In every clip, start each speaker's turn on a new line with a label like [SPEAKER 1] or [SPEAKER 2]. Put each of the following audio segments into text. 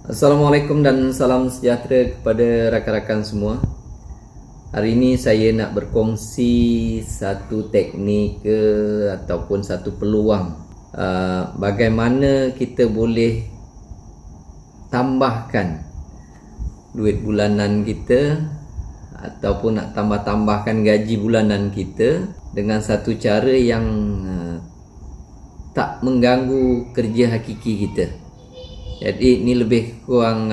[SPEAKER 1] Assalamualaikum dan salam sejahtera kepada rakan-rakan semua. Hari ini saya nak berkongsi satu teknik ataupun satu peluang bagaimana kita boleh tambahkan duit bulanan kita ataupun nak tambahkan gaji bulanan kita dengan satu cara yang tak mengganggu kerja hakiki kita. Jadi ini lebih kurang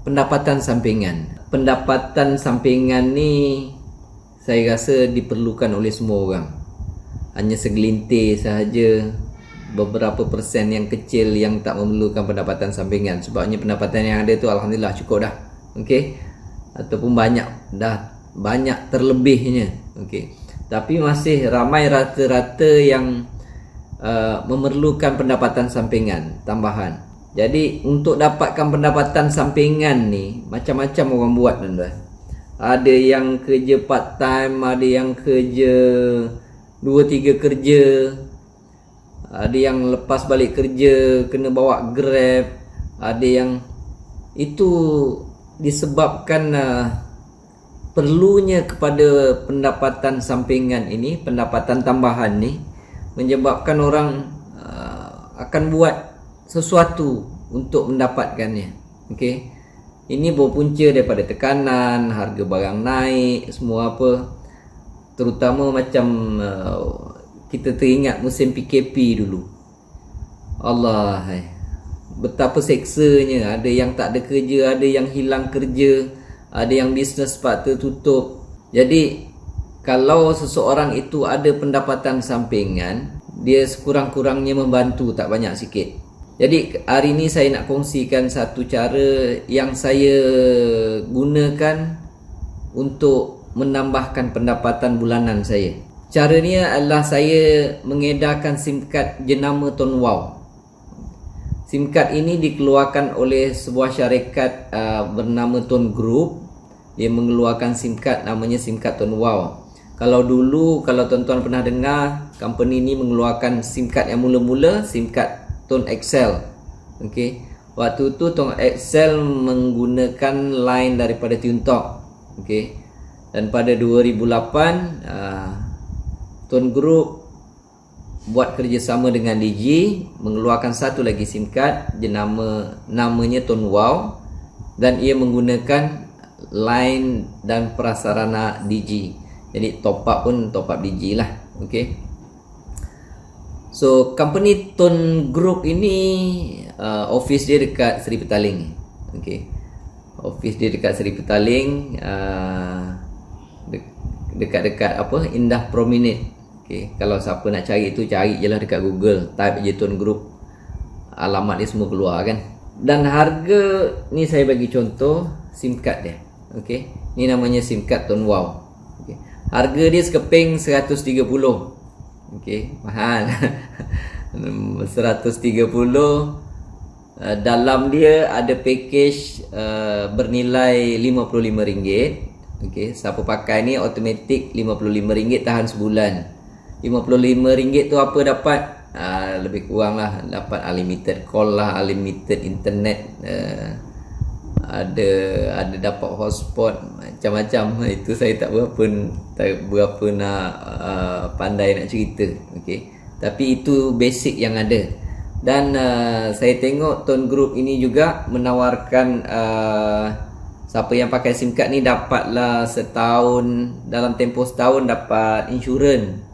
[SPEAKER 1] pendapatan sampingan. Pendapatan sampingan ni saya rasa diperlukan oleh semua orang. Hanya segelintir sahaja, beberapa persen yang kecil yang tak memerlukan pendapatan sampingan. Sebabnya pendapatan yang ada tu alhamdulillah cukup dah. Okey. Ataupun banyak terlebihnya. Okey. Tapi masih ramai rata-rata yang memerlukan pendapatan sampingan tambahan. Jadi untuk dapatkan pendapatan sampingan ni macam-macam orang buat tuan-tuan. Ada yang kerja part time, ada yang kerja 2-3 kerja, ada yang lepas balik kerja kena bawa Grab, ada yang itu disebabkan perlunya kepada pendapatan sampingan ini, pendapatan tambahan ni menyebabkan orang akan buat sesuatu untuk mendapatkannya. Okey. Ini berpunca daripada tekanan, harga barang naik, semua apa. Terutama macam kita teringat musim PKP dulu. Allah, betapa seksanya. Ada yang tak ada kerja, ada yang hilang kerja, ada yang bisnes terpaksa tutup. Jadi kalau seseorang itu ada pendapatan sampingan, dia sekurang-kurangnya membantu, tak banyak sikit. Jadi hari ini saya nak kongsikan satu cara yang saya gunakan untuk menambahkan pendapatan bulanan saya. Cara ni adalah saya mengedarkan SIM card jenama Tuan Wow. SIM card ini dikeluarkan oleh sebuah syarikat bernama Tuan Group. Dia mengeluarkan SIM card namanya SIM card Tuan Wow. Kalau dulu, kalau tuan-tuan pernah dengar, company ni mengeluarkan SIM card yang mula-mula, SIM card Tone Excel. Okey. Waktu tu Tone Excel menggunakan line daripada Tuntalk. Okey. Dan pada 2008 Tone Group buat kerjasama dengan Digi, mengeluarkan satu lagi SIM card namanya Tone Wow, dan ia menggunakan line dan prasarana Digi. Jadi top up Digi lah. Okey. So company Tone Group ini office dia dekat Seri Petaling. Okey. Office dia dekat Seri Petaling, dekat-dekat apa? Indah Promenade. Okey, kalau siapa nak cari tu cari jelah dekat Google, type je Tone Group. Alamat dia semua keluar kan. Dan harga ni saya bagi contoh SIM card dia. Okey. Ni namanya SIM card Tone Wow. Okey. Harga dia sekeping 130. Okey, mahal. 130. Dalam dia ada package bernilai RM55. Okey, siapa pakai ni automatic RM55 tahan sebulan. RM55 tu apa dapat? Lebih kurang lah dapat unlimited call lah, unlimited internet, ada dapat hotspot, macam-macam. Itu saya tak berapa nak pandai nak cerita. Okey, tapi itu basic yang ada. Dan saya tengok Tone Group ini juga menawarkan siapa yang pakai SIM card ni dapatlah setahun, dalam tempoh setahun dapat insurans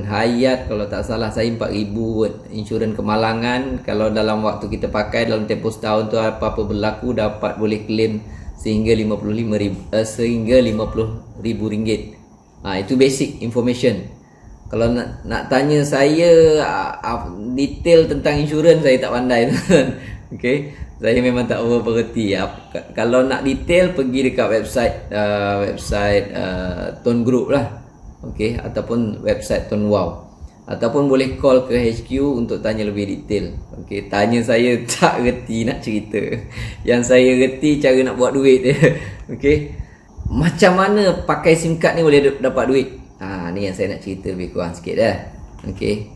[SPEAKER 1] Hayat, kalau tak salah saya 4,000 buat insurans kemalangan. Kalau dalam waktu kita pakai dalam tempoh setahun tu apa-apa berlaku dapat boleh claim sehingga RM50,000. Itu basic information. Kalau nak tanya saya detail tentang insurans, saya tak pandai. Okey, saya memang tak bererti. Kalau nak detail pergi dekat website Tone Group lah. Okey, ataupun website Tone Wow, ataupun boleh call ke HQ untuk tanya lebih detail. Okey, tanya saya tak reti nak cerita. Yang saya reti cara nak buat duit dia. Okey, macam mana pakai SIM card ni boleh dapat duit? Ni yang saya nak cerita lebih kurang sikit dah. Okey,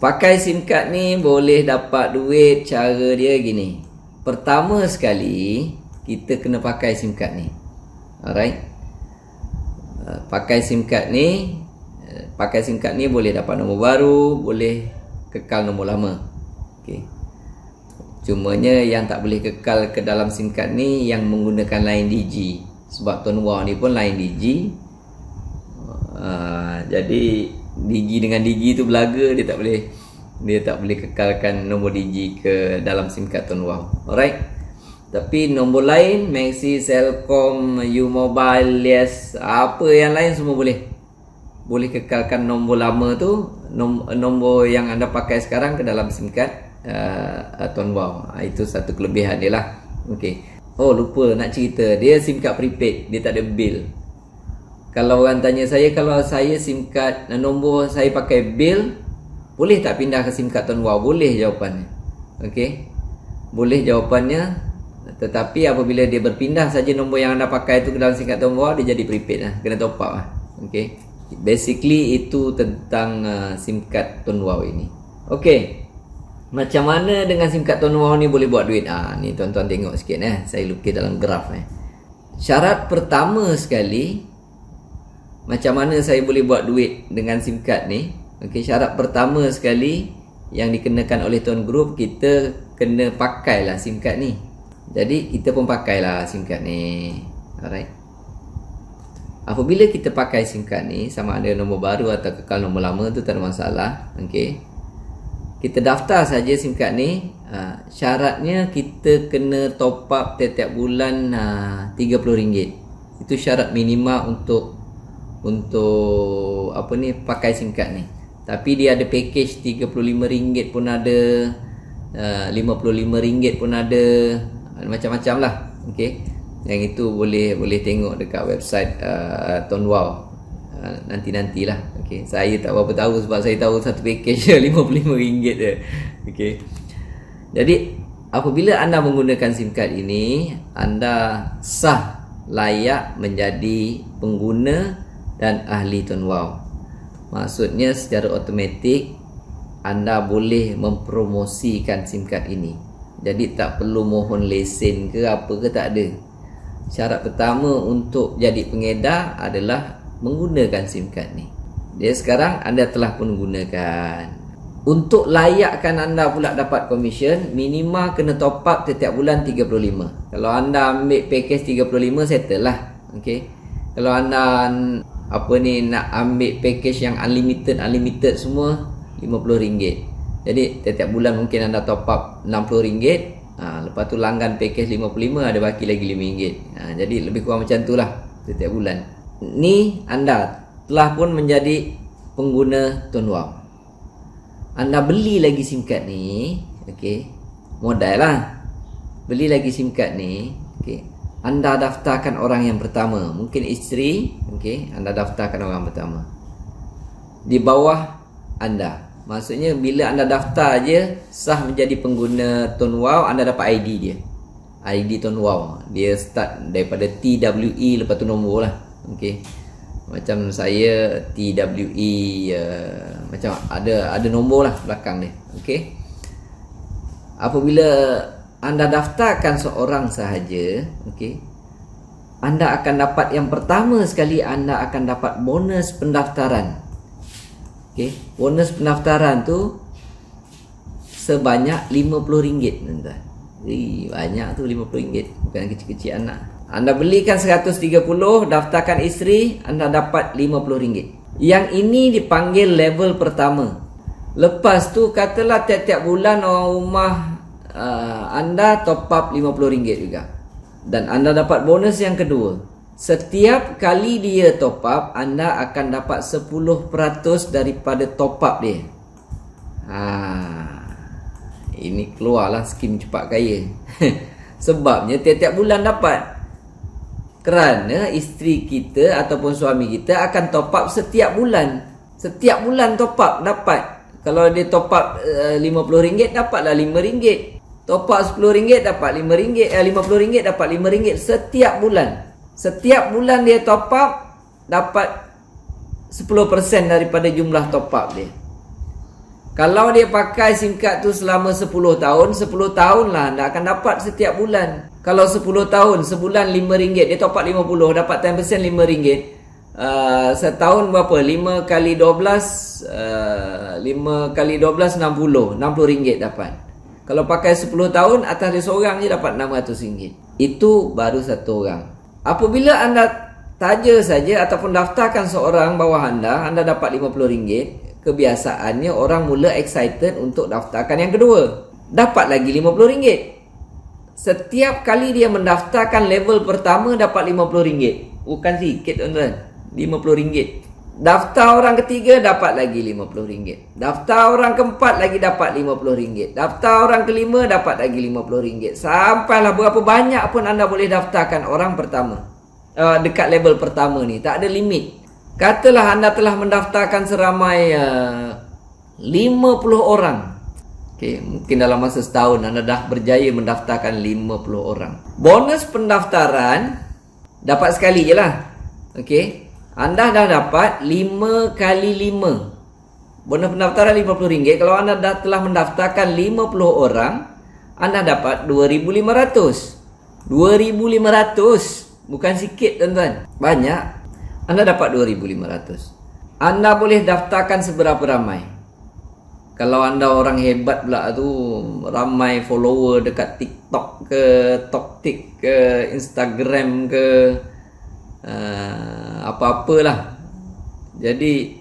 [SPEAKER 1] Pakai SIM card ni boleh dapat duit. Cara dia gini. Pertama sekali, kita kena pakai SIM card ni. Alright. Pakai SIM card ni, boleh dapat nombor baru, boleh kekal nombor lama. Okey. Cumanya yang tak boleh kekal ke dalam SIM card ni yang menggunakan line Digi. Sebab Tuan Wow ni pun line Digi. Jadi Digi dengan Digi tu belaga, dia tak boleh kekalkan nombor Digi ke dalam SIM card Tuan Wow. Alright. Tapi nombor lain, Maxi, Celcom, U-Mobile, Yes, apa yang lain semua boleh. Boleh kekalkan nombor lama tu, nombor yang anda pakai sekarang ke dalam SIM card Tuan Wow. Itu satu kelebihan dia lah. Okey. Oh, lupa nak cerita, dia SIM card prepaid, dia tak ada bil. Kalau orang tanya saya, kalau saya SIM card nombor saya pakai bil, boleh tak pindah ke SIM card Tuan Wow? Boleh jawapannya. Okey. Boleh jawapannya. Tetapi apabila dia berpindah saja nombor yang anda pakai itu ke dalam SIM card Tuan Wow, dia jadi prepaid lah. Kena top up lah. Okey. Basically itu tentang SIM card Tuan Wow ini. Okey. Macam mana dengan SIM card Tuan Wow ni boleh buat duit? Ni tuan-tuan tengok sikit saya lukis dalam graf Syarat pertama sekali, macam mana saya boleh buat duit dengan SIM card ni? Okey, syarat pertama sekali yang dikenakan oleh Tuan Group, kita kena pakailah SIM card ni. Jadi kita pun pakailah SIM card ni. Alright. Apabila kita pakai SIM card ni, sama ada nombor baru atau kekal nombor lama tu tak ada masalah. Okey. Kita daftar saja SIM card ni. Syaratnya kita kena top up tiap-tiap bulan RM30. Itu syarat minima untuk pakai SIM card ni. Tapi dia ada package RM35 pun ada, RM55 pun ada, macam-macam lah. Okey. Yang itu boleh tengok dekat website Tuan Wow. Nantilah. Okey. Saya tak berapa tahu sebab saya tahu satu package RM55 je. Okey. Jadi apabila anda menggunakan SIM card ini, anda sah layak menjadi pengguna dan ahli Tuan Wow. Maksudnya secara automatik anda boleh mempromosikan SIM card ini. Jadi tak perlu mohon lesen ke apa ke, tak ada. Syarat pertama untuk jadi pengedar adalah menggunakan SIM card ni. Dia sekarang anda telah pun gunakan. Untuk layakkan anda pula dapat komisen, minima kena top up setiap bulan 35. Kalau anda ambil package 35, settle lah. Okey. Kalau anda nak ambil package yang unlimited semua, RM50. Jadi setiap bulan mungkin anda top up RM60. Lepas tu langgan package 55, ada baki lagi RM5. Jadi lebih kurang macam tu lah setiap bulan. Ni anda telah pun menjadi pengguna Tuan Wow. Anda beli lagi SIM card ni, okey, modal lah. Beli lagi SIM card ni, okey. Anda daftarkan orang yang pertama, mungkin isteri, okey, anda daftarkan orang pertama. Di bawah anda. Maksudnya bila anda daftar je, sah menjadi pengguna Tuan Wow, anda dapat ID dia. ID Tuan Wow. Dia start daripada TWE, lepas tu nombor lah. Okey. Macam saya TWE, macam ada nombor lah belakang dia. Okey. Apabila anda daftarkan seorang sahaja, okey, anda akan dapat yang pertama sekali, anda akan dapat bonus pendaftaran. Okey, bonus pendaftaran tu sebanyak RM50, tuan-tuan. Banyak tu RM50, bukan kecil-kecil anak. Anda belikan 130, daftarkan isteri, anda dapat RM50. Yang ini dipanggil level pertama. Lepas tu katalah tiap-tiap bulan orang rumah anda top up RM50 juga. Dan anda dapat bonus yang kedua. Setiap kali dia top up, anda akan dapat 10% daripada top up dia. Ini keluarlah skim cepat kaya. Sebabnya tiap-tiap bulan dapat. Kerana isteri kita ataupun suami kita akan top up setiap bulan. Setiap bulan top up dapat. Kalau dia top up RM50, dapatlah RM5. Top up RM10 dapat RM5. RM50 dapat RM5 setiap bulan. Setiap bulan dia top up, dapat 10% daripada jumlah top up dia. Kalau dia pakai SIM card tu selama 10 tahun, 10 tahun lah anda akan dapat setiap bulan. Kalau 10 tahun, sebulan RM5, dia top up 50, dapat 10% RM5. Setahun berapa? 5 kali 12 5 kali 12 60 RM60 dapat. Kalau pakai 10 tahun, atas dia seorang je dapat RM600. Itu baru satu orang. Apabila anda taja saja ataupun daftarkan seorang bawah anda dapat RM50. Kebiasaannya orang mula excited untuk daftarkan yang kedua, dapat lagi RM50. Setiap kali dia mendaftarkan level pertama dapat RM50. Bukan sikit tuan-tuan, RM50. Daftar orang ketiga dapat lagi RM50. Daftar orang keempat lagi dapat RM50. Daftar orang kelima dapat lagi RM50. Sampailah berapa banyak pun anda boleh daftarkan orang pertama. Dekat level pertama ni, tak ada limit. Katalah anda telah mendaftarkan seramai 50 orang. Okey, mungkin dalam masa setahun anda dah berjaya mendaftarkan 50 orang. Bonus pendaftaran dapat sekali je lah. Okey, anda dah dapat 5 kali 5. Bonus pendaftaran RM50. Kalau anda dah telah mendaftarkan 50 orang, anda dapat RM2,500. RM2,500 bukan sikit tuan-tuan, banyak. Anda dapat RM2,500. Anda boleh daftarkan seberapa ramai. Kalau anda orang hebat pula tu, ramai follower dekat TikTok ke, Toktik ke, Instagram ke, apa-apalah. Jadi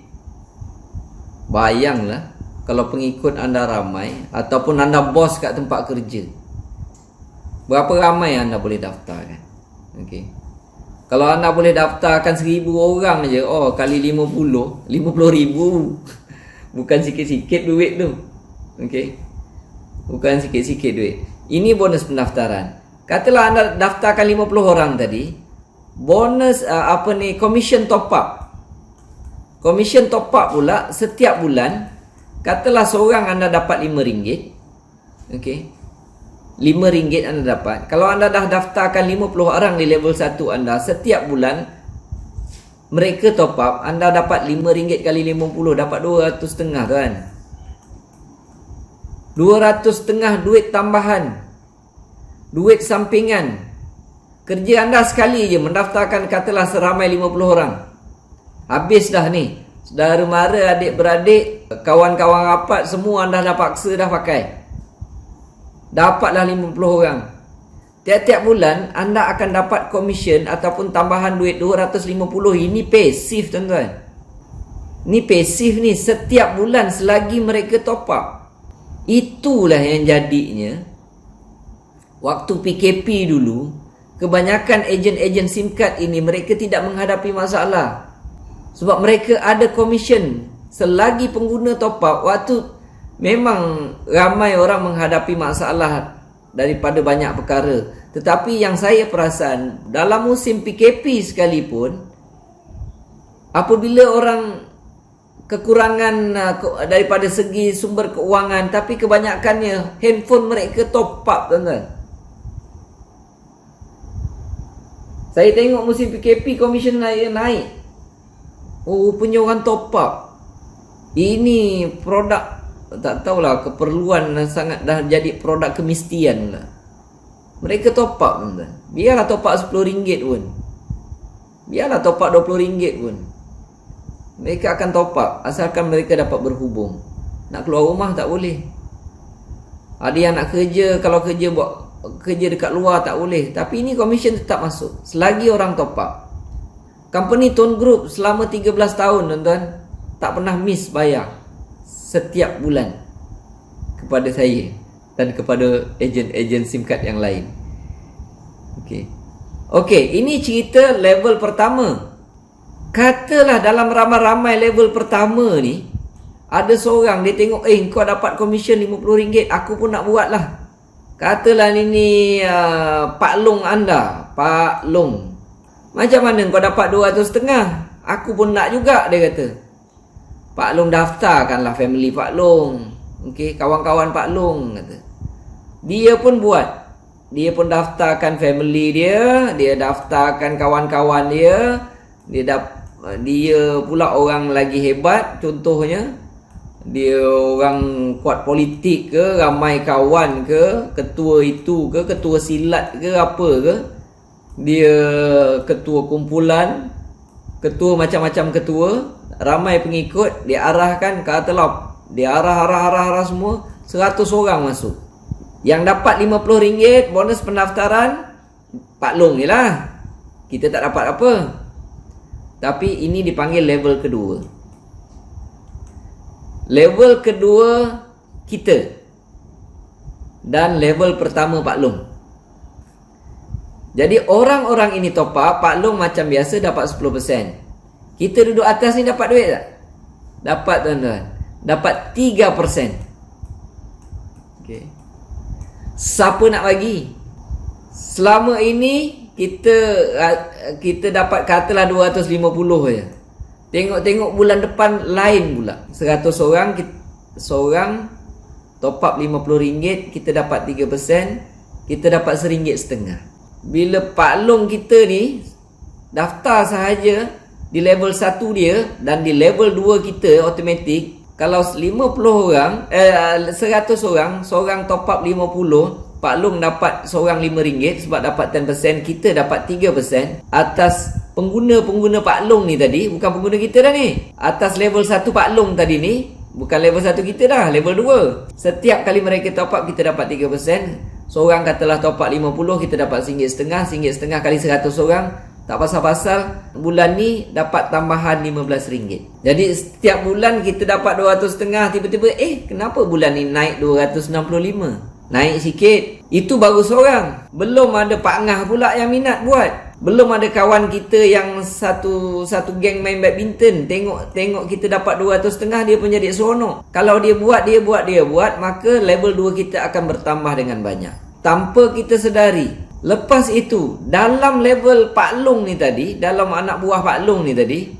[SPEAKER 1] bayanglah kalau pengikut anda ramai ataupun anda bos kat tempat kerja, berapa ramai anda boleh daftarkan. Okey, kalau anda boleh daftarkan 1000 orang je, kali 50, 50,000. Bukan sikit-sikit duit tu. Okey, bukan sikit-sikit duit. Ini bonus pendaftaran. Katalah anda daftarkan 50 orang tadi, bonus commission top up. Commission top up pula setiap bulan. Katalah seorang anda dapat RM5. Okey, RM5 anda dapat. Kalau anda dah daftarkan 50 orang di level 1 anda, setiap bulan mereka top up, anda dapat RM5 kali 50, dapat 200,500 kan. 200,500 duit tambahan, duit sampingan. Kerja anda sekali je mendaftarkan katalah seramai 50 orang. Habis dah ni. Saudara mara, adik-beradik, kawan-kawan rapat, semua anda dah paksa dah pakai. Dapatlah 50 orang. Tiap-tiap bulan anda akan dapat komisen ataupun tambahan duit 250. Ini pasif tuan-tuan. Ini pasif ni, setiap bulan selagi mereka top up. Itulah yang jadinya waktu PKP dulu, kebanyakan ejen-ejen SIM card ini mereka tidak menghadapi masalah. Sebab mereka ada komisen selagi pengguna top up. Waktu memang ramai orang menghadapi masalah daripada banyak perkara. Tetapi yang saya perasan, dalam musim PKP sekalipun, apabila orang kekurangan daripada segi sumber keuangan, tapi kebanyakannya handphone mereka top up tuan-tuan. Saya tengok musim PKP komisen naik. Punya orang top up. Ini produk, tak tahulah, keperluan sangat, dah jadi produk kemistian lah. Mereka top up tuan-tuan. Biarlah top up RM10 pun, biarlah top up RM20 pun, mereka akan top up asalkan mereka dapat berhubung. Nak keluar rumah tak boleh. Ada yang nak kerja, kalau kerja buat kerja dekat luar tak boleh. Tapi ini komisen tetap masuk selagi orang top up. Company Tone Group selama 13 tahun tuan-tuan tak pernah miss bayar setiap bulan kepada saya dan kepada ejen-ejen SIM card yang lain. Okey, ini cerita level pertama. Katalah dalam ramai-ramai level pertama ni, ada seorang dia tengok, kau dapat komisen RM50, aku pun nak buat lah. Katalah ni Pak Long anda, Pak Long, macam mana kau dapat 200,500? Aku pun nak juga, dia kata. Pak Long daftarkanlah family Pak Long. Okey, kawan-kawan Pak Long kata. Dia pun buat. Dia pun daftarkan family dia, dia daftarkan kawan-kawan dia. Dia pula orang lagi hebat, contohnya dia orang kuat politik ke, ramai kawan ke, ketua itu ke, ketua silat ke, apa ke, dia ketua kumpulan, ketua macam-macam ketua, ramai pengikut, dia arahkan ke atas, dia arah semua, 100 orang masuk. Yang dapat RM50 bonus pendaftaran, Pak Long je lah. Kita tak dapat apa. Tapi ini dipanggil level kedua. Level kedua kita. Dan level pertama Pak Long. Jadi orang-orang ini top up, Pak Long macam biasa dapat 10%. Kita duduk atas ni dapat duit tak? Dapat tuan-tuan. Dapat 3%. Okay. Siapa nak bagi? Selama ini kita dapat katalah 250 je. Tengok-tengok bulan depan lain pula. 100 orang, seorang top up RM50, kita dapat 3%, kita dapat RM1.50. Bila Pak Long kita ni daftar sahaja di level 1 dia dan di level 2 kita automatik, kalau 50 orang, 100 orang, seorang top up 50, Pak Long dapat seorang RM5 sebab dapat 10%, kita dapat 3% atas pengguna-pengguna Pak Long ni tadi, bukan pengguna kita dah ni. Atas level 1 Pak Long tadi ni, bukan level 1 kita dah, level 2. Setiap kali mereka top up, kita dapat 3%. Seorang katalah top up 50, kita dapat RM1.50, RM1.50 kali 100 orang. Tak pasal-pasal, bulan ni dapat tambahan RM15. Jadi setiap bulan kita dapat 200.5, tiba-tiba kenapa bulan ni naik 265? Naik sikit. Itu baru seorang. Belum ada Pak Ngah pula yang minat buat. Belum ada kawan kita yang satu geng main badminton. Tengok kita dapat 200.5, dia pun jadi seronok. Kalau dia buat, maka level 2 kita akan bertambah dengan banyak. Tanpa kita sedari. Lepas itu, dalam level Pak Long ni tadi, dalam anak buah Pak Long ni tadi,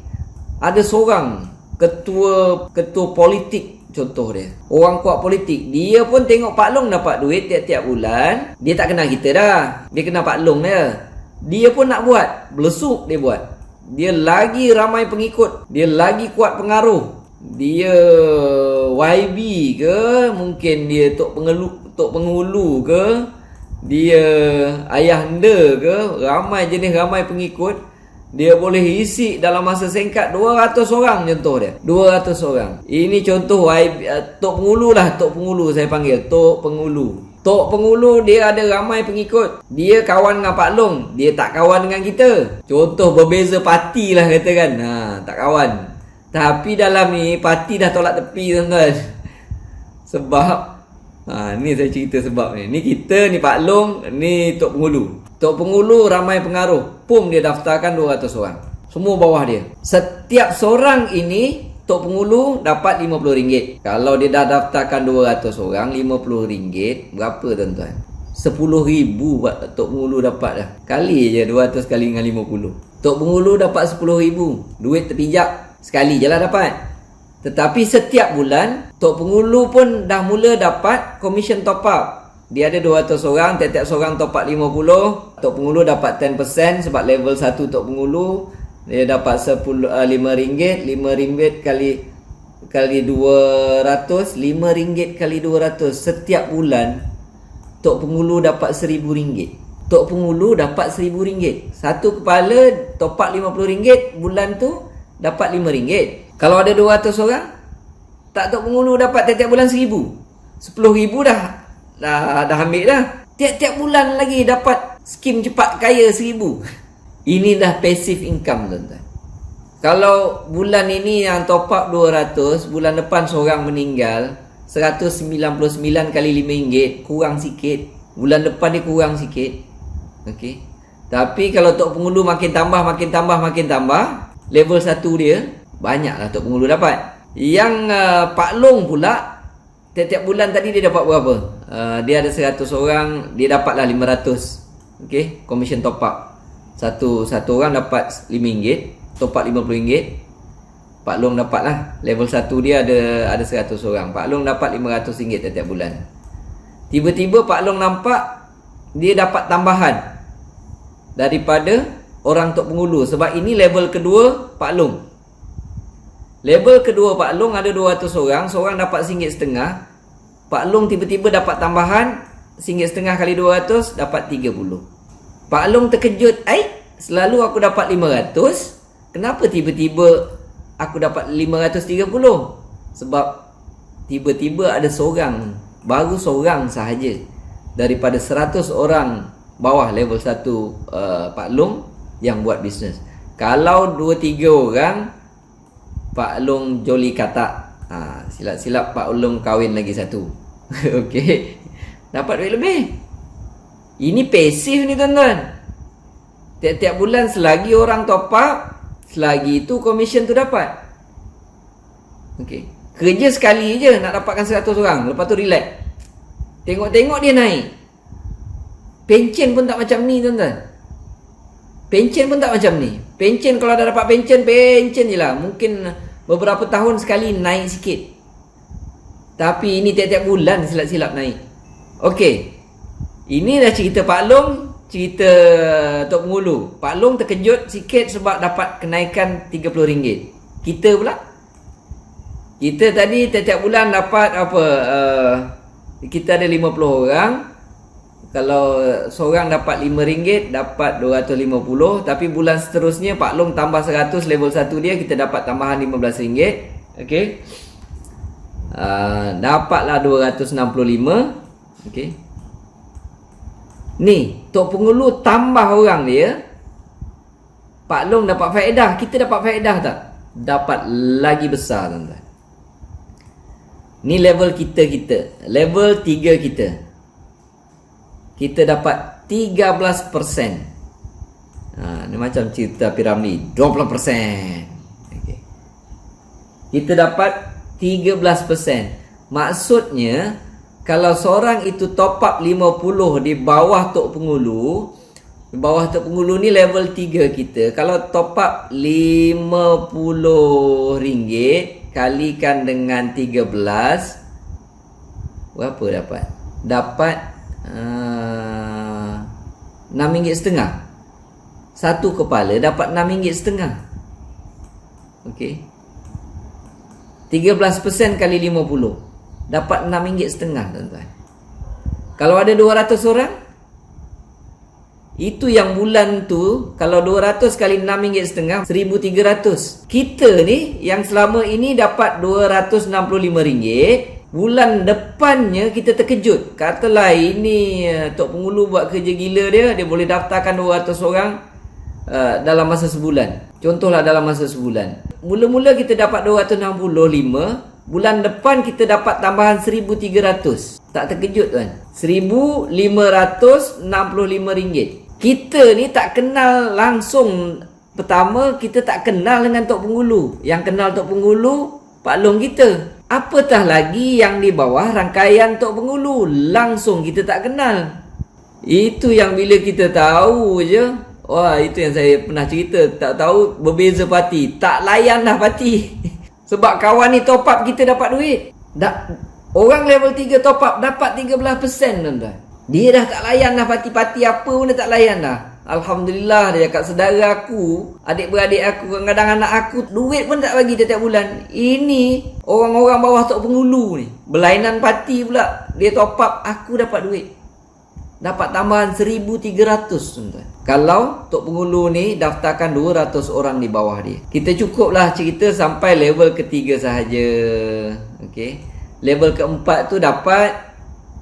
[SPEAKER 1] ada seorang ketua politik, contoh dia. Orang kuat politik. Dia pun tengok Pak Long dapat duit tiap-tiap bulan. Dia tak kenal kita dah. Dia kenal Pak Long dia. Dia pun nak buat. Belesuk dia buat. Dia lagi ramai pengikut. Dia lagi kuat pengaruh. Dia YB ke, mungkin dia Tok Pengulu ke, dia ayah anda ke, ramai pengikut. Dia boleh isi dalam masa singkat 200 orang contoh dia. 200 orang. Ini contoh Tok Pengulu lah. Tok Pengulu saya panggil. Tok Pengulu. Tok Pengulu dia ada ramai pengikut. Dia kawan dengan Pak Long. Dia tak kawan dengan kita. Contoh berbeza parti lah katakan. Tak kawan. Tapi dalam ni parti dah tolak tepi tuan-tuan. Sebab ni saya cerita sebab ni. Ni kita, ni Pak Long, ni Tok Pengulu. Tok Pengulu ramai pengaruh. Pum dia daftarkan 200 orang. Semua bawah dia. Setiap seorang ini Tok Pengulu dapat RM50. Kalau dia dah daftarkan 200 orang, RM50 berapa tuan-tuan? 10,000 Tok Pengulu dapat dah. Kali je 200 kali dengan 50. Tok Pengulu dapat 10,000. Duit terpijak sekali je lah dapat. Tetapi setiap bulan Tok Pengulu pun dah mula dapat komisen top up. Dia ada 200 orang, tiap-tiap seorang top up 50. Tok Pengulu dapat 10% sebab level 1 Tok Pengulu. Dia dapat RM5. RM5 kali 200, RM5 kali 200. Setiap bulan Tok Pengulu dapat RM1,000. Tok Pengulu dapat RM1,000. Satu kepala top up RM50, bulan tu dapat RM5. Kalau ada 200 orang, tak Tok Pengulu dapat tiap-tiap bulan RM1,000. RM10,000 dah ambil dah. Tiap-tiap bulan lagi dapat skim cepat kaya RM1,000. Ini dah passive income tuan-tuan. Kalau bulan ini yang top up 200, bulan depan seorang meninggal, 199 kali RM5 kurang sikit. Bulan depan dia kurang sikit. Okey. Tapi kalau Tok Pengulu makin tambah, level 1 dia banyaklah Tok Pengulu dapat. Yang Pak Long pula tiap-tiap bulan tadi dia dapat berapa? Dia ada 100 orang, dia dapatlah 500. Okey, komisen top up. Satu orang dapat RM5, top up RM50. Pak Long dapatlah. Level 1 dia ada 100 orang. Pak Long dapat RM500 tiap-tiap bulan. Tiba-tiba Pak Long nampak dia dapat tambahan daripada orang Tok Pengulu. Sebab ini level kedua Pak Long. Level kedua Pak Long ada 200 orang, seorang dapat RM1.5. Pak Long tiba-tiba dapat tambahan RM1.5 kali 200 dapat 30. Pak Long terkejut, selalu aku dapat 500, kenapa tiba-tiba aku dapat 530? Sebab tiba-tiba ada seorang, baru seorang sahaja daripada 100 orang bawah level 1 Pak Long yang buat bisnes. Kalau 2-3 orang, Pak Long joli katak, silap-silap Pak Long kahwin lagi satu. Okey, dapat duit lebih. Ini pasif ni tuan-tuan. Tiap-tiap bulan selagi orang top up, selagi itu komisen tu dapat. Okey, kerja sekali je nak dapatkan 100 orang, lepas tu relax. Tengok-tengok dia naik. Pencen pun tak macam ni tuan-tuan. Pencen pun tak macam ni. Pencen kalau dah dapat pencen je lah. Mungkin beberapa tahun sekali naik sikit. Tapi ini tiap-tiap bulan silap-silap naik. Okey, ini dah cerita Pak Long, cerita Tok Pengulu. Pak Long terkejut sikit sebab dapat kenaikan RM30. Kita pula, kita tadi tiap-tiap bulan dapat apa, kita ada 50 orang. Kalau seorang dapat RM5, dapat 250. Tapi bulan seterusnya Pak Long tambah 100, level 1 dia, kita dapat tambahan RM15. Okey, dapatlah 265. Okey, ni Tok Pengulu tambah orang dia, Pak Long dapat faedah. Kita dapat faedah tak? Dapat lagi besar tuan-tuan. Ni level kita. Level 3 kita. Kita dapat 13%. Ni macam cerita Piramli, 20%. Okay. Kita dapat 13%. Maksudnya kalau seorang itu top up 50 di bawah Tok Pengulu, di bawah Tok Pengulu ni level 3 kita. Kalau top up RM50 kalikan dengan 13, berapa dapat? Dapat RM6.5. Satu kepala dapat RM6.5. Okey, 13% kali 50 dapat RM6.5 tuan-tuan. Kalau ada 200 orang, itu yang bulan tu, kalau 200 kali RM6.5, RM1.300. Kita ni yang selama ini dapat RM265, bulan depannya kita terkejut. Katalah ini Tok Pengulu buat kerja gila dia boleh daftarkan 200 orang dalam masa sebulan. Contohlah dalam masa sebulan. Mula-mula kita dapat 265, bulan depan kita dapat tambahan RM1.300. Tak terkejut tuan? RM1.565. Kita ni tak kenal langsung. Pertama, kita tak kenal dengan Tok Pengulu. Yang kenal Tok Pengulu, Pak Long kita. Apatah lagi yang di bawah rangkaian Tok Pengulu, langsung kita tak kenal. Itu yang bila kita tahu je, wah, itu yang saya pernah cerita. Tak tahu berbeza parti, tak layan dah parti. Sebab kawan ni top up, kita dapat duit. Orang level 3 top up dapat 13% tuan-tuan. Dia dah tak layan dah parti-parti apa pun dia tak layan dah. Alhamdulillah, dia cakap saudara aku, adik-beradik aku, kadang-kadang anak aku, duit pun tak bagi tiap bulan. Ini orang-orang bawah Tok Pengulu ni, berlainan parti pula, dia top up, aku dapat duit. Dapat tambahan RM1.300 tuan-tuan. Kalau Tok Pengulu ni daftarkan 200 orang di bawah dia. Kita cukuplah cerita sampai level ketiga sahaja. Okey. Level keempat tu dapat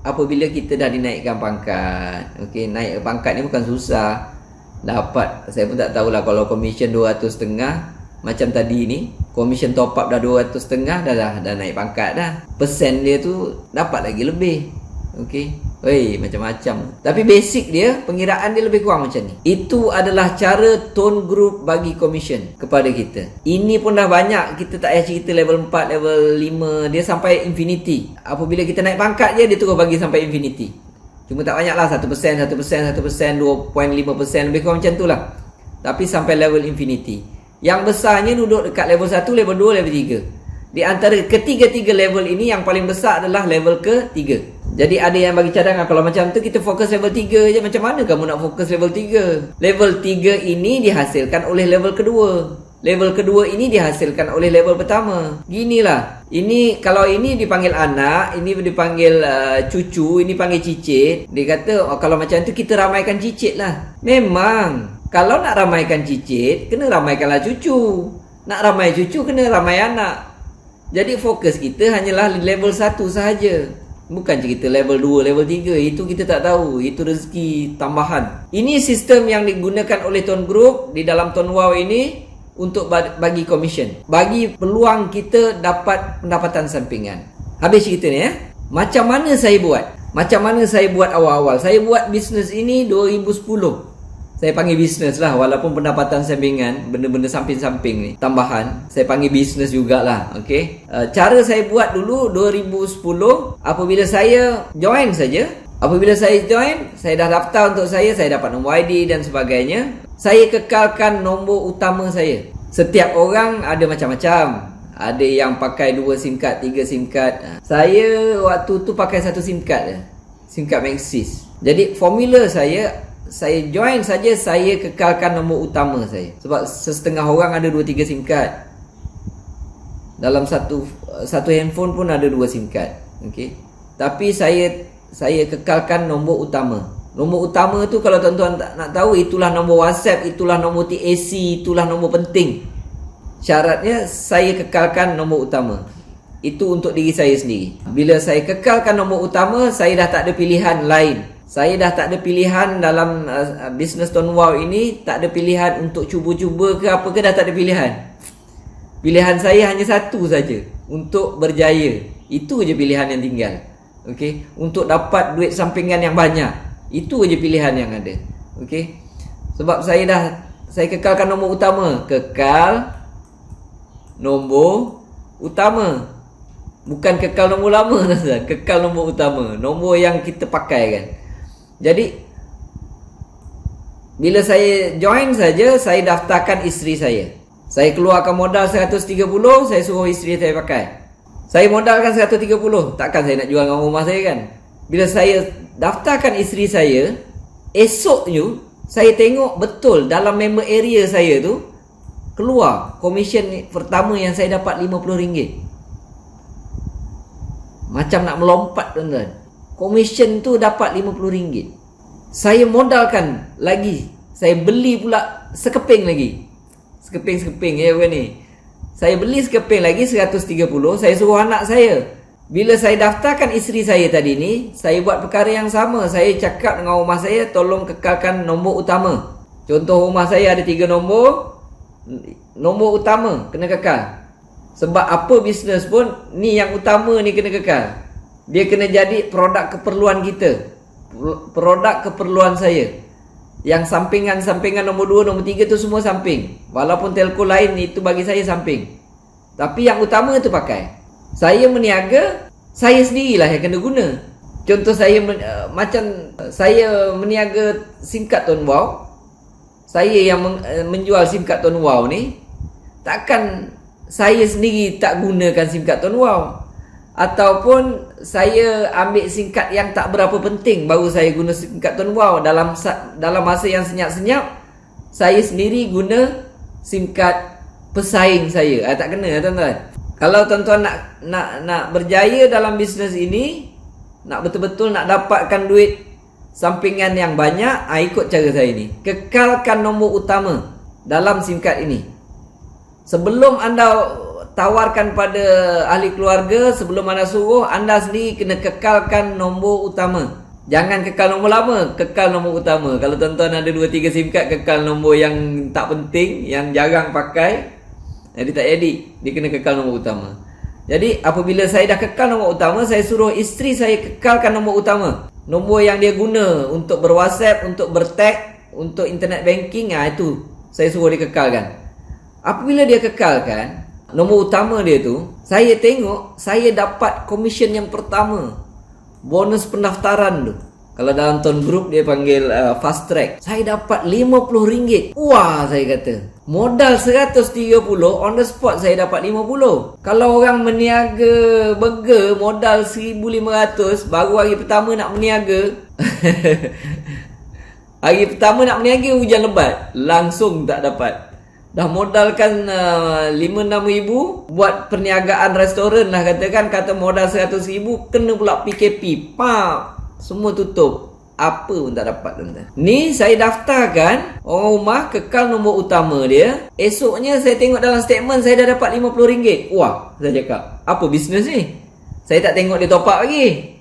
[SPEAKER 1] apabila kita dah dinaikkan pangkat. Okey, naik pangkat ni bukan susah. Dapat, saya pun tak tahulah kalau komisen 200.5 macam tadi ni, komisen top up dah 200.5 dah naik pangkat dah. Persen dia tu dapat lagi lebih. Okey. Macam-macam. Tapi basic dia, pengiraan dia lebih kurang macam ni. Itu adalah cara Tone Group bagi komisen kepada kita. Ini pun dah banyak. Kita tak payah cerita level 4, level 5. Dia sampai infinity. Apabila kita naik pangkat je, dia terus bagi sampai infinity. Cuma tak banyak lah, 1%, 2.5%, lebih kurang macam tu lah. Tapi sampai level infinity. Yang besarnya duduk dekat level 1, level 2, level 3. Di antara ketiga-tiga level ini, yang paling besar adalah level ke-3. Jadi ada yang bagi cadangan, kalau macam tu kita fokus level 3 je. Macam mana kamu nak fokus level 3? Level 3 ini dihasilkan oleh level kedua. Level kedua ini dihasilkan oleh level pertama. Ginilah. Ini kalau ini dipanggil anak, ini dipanggil cucu, ini panggil cicit. Dia kata, oh, kalau macam tu kita ramaikan cicit lah. Memang. Kalau nak ramaikan cicit, kena ramaikanlah cucu. Nak ramai cucu, kena ramai anak. Jadi fokus kita hanyalah level 1 sahaja. Bukan cerita level 2, level 3. Itu kita tak tahu. Itu rezeki tambahan. Ini sistem yang digunakan oleh Tuan Group di dalam Tuan Wow ini untuk bagi komisen. Bagi peluang kita dapat pendapatan sampingan. Habis cerita ni ya. Macam mana saya buat? Macam mana saya buat awal-awal? Saya buat bisnes ini 2010. Saya panggil bisnes lah, walaupun pendapatan sampingan, benda-benda samping-samping ni, tambahan, saya panggil bisnes jugalah. Okay? Cara saya buat dulu 2010, apabila saya join saja. Apabila saya join, saya dah daftar untuk saya dapat nombor ID dan sebagainya. Saya kekalkan nombor utama saya. Setiap orang ada macam-macam. Ada yang pakai 2 SIM card, 3 SIM card. Saya waktu tu pakai 1 SIM card je. SIM card Maxis. Jadi formula saya join saja, saya kekalkan nombor utama saya. Sebab setengah orang ada 2-3 SIM card. Dalam satu handphone pun ada 2 SIM card. Okey. Tapi saya kekalkan nombor utama. Nombor utama tu kalau tuan-tuan nak tahu, itulah nombor WhatsApp, itulah nombor TAC, itulah nombor penting. Syaratnya saya kekalkan nombor utama. Itu untuk diri saya sendiri. Bila saya kekalkan nombor utama, saya dah tak ada pilihan lain. Saya dah tak ada pilihan dalam bisnes Tuan Wow ini. Tak ada pilihan untuk cuba-cuba ke apa ke, dah tak ada pilihan. Pilihan saya hanya satu saja, untuk berjaya. Itu je pilihan yang tinggal. Okey, untuk dapat duit sampingan yang banyak. Itu je pilihan yang ada. Okey. Sebab saya kekalkan nombor utama. Kekal nombor utama. Bukan kekal nombor lama, kekal nombor utama. Nombor yang kita pakai kan. Jadi bila saya join saja, saya daftarkan isteri saya. Saya keluarkan modal 130, saya suruh isteri saya pakai. Saya modalkan 130, takkan saya nak jual dengan rumah saya kan. Bila saya daftarkan isteri saya, esoknya saya tengok betul dalam member area saya tu keluar komisen pertama yang saya dapat RM50. Macam nak melompat tuan-tuan. Komisen tu dapat RM50. Saya modalkan lagi. Saya beli pula sekeping lagi. Sekeping ya bukan ni. Saya beli sekeping lagi 130. Saya suruh anak saya. Bila saya daftarkan isteri saya tadi ni, saya buat perkara yang sama. Saya cakap dengan rumah saya, tolong kekalkan nombor utama. Contoh rumah saya ada 3 nombor. Nombor utama kena kekal. Sebab apa bisnes pun, ni yang utama ni kena kekal. Dia kena jadi produk keperluan kita. Produk keperluan saya. Yang sampingan nombor 2, nombor 3 tu semua samping. Walaupun telco lain itu bagi saya samping. Tapi yang utama tu pakai. Saya meniaga, saya sendirilah yang kena guna. Contoh saya macam saya meniaga SIM card Tuan Wow. Saya yang menjual SIM card Tuan Wow ni. Takkan saya sendiri tak gunakan SIM card Tuan Wow. Ataupun saya ambil SIM card yang tak berapa penting, baru saya guna SIM card Tuan Wow. Dalam masa yang senyap-senyap, saya sendiri guna SIM card pesaing saya. Tak kena tuan-tuan. Kalau tuan-tuan nak berjaya dalam bisnes ini, nak betul-betul nak dapatkan duit sampingan yang banyak, ikut cara saya ni. Kekalkan nombor utama dalam SIM card ini. Sebelum anda tawarkan pada ahli keluarga, sebelum anda suruh, anda sendiri kena kekalkan nombor utama. Jangan kekal nombor lama, kekal nombor utama. Kalau tuan-tuan ada 2-3 SIM card, kekal nombor yang tak penting, yang jarang pakai, jadi tak edit. Dia kena kekal nombor utama. Jadi apabila saya dah kekal nombor utama, saya suruh isteri saya kekalkan nombor utama. Nombor yang dia guna untuk berWhatsApp, untuk bertag, untuk internet banking, itu saya suruh dia kekalkan. Apabila dia kekalkan nombor utama dia tu, saya tengok saya dapat komisen yang pertama. Bonus pendaftaran tu. Kalau dalam Tuan Group dia panggil fast track. Saya dapat RM50. Wah, saya kata. Modal 130, on the spot saya dapat 50. Kalau orang meniaga burger modal 1,500, baru hari pertama nak meniaga. Hari pertama nak meniaga hujan lebat, langsung tak dapat. Dah modalkan 5-6 ribu buat perniagaan restoran lah katakan, kata modal 100 ribu, kena pula PKP, semua tutup, apa pun tak dapat tuan-tuan. Ni saya daftarkan orang rumah, kekal nombor utama dia. Esoknya saya tengok dalam statement saya dah dapat RM50. Wah, saya cakap, apa bisnes ni? Saya tak tengok dia top up lagi,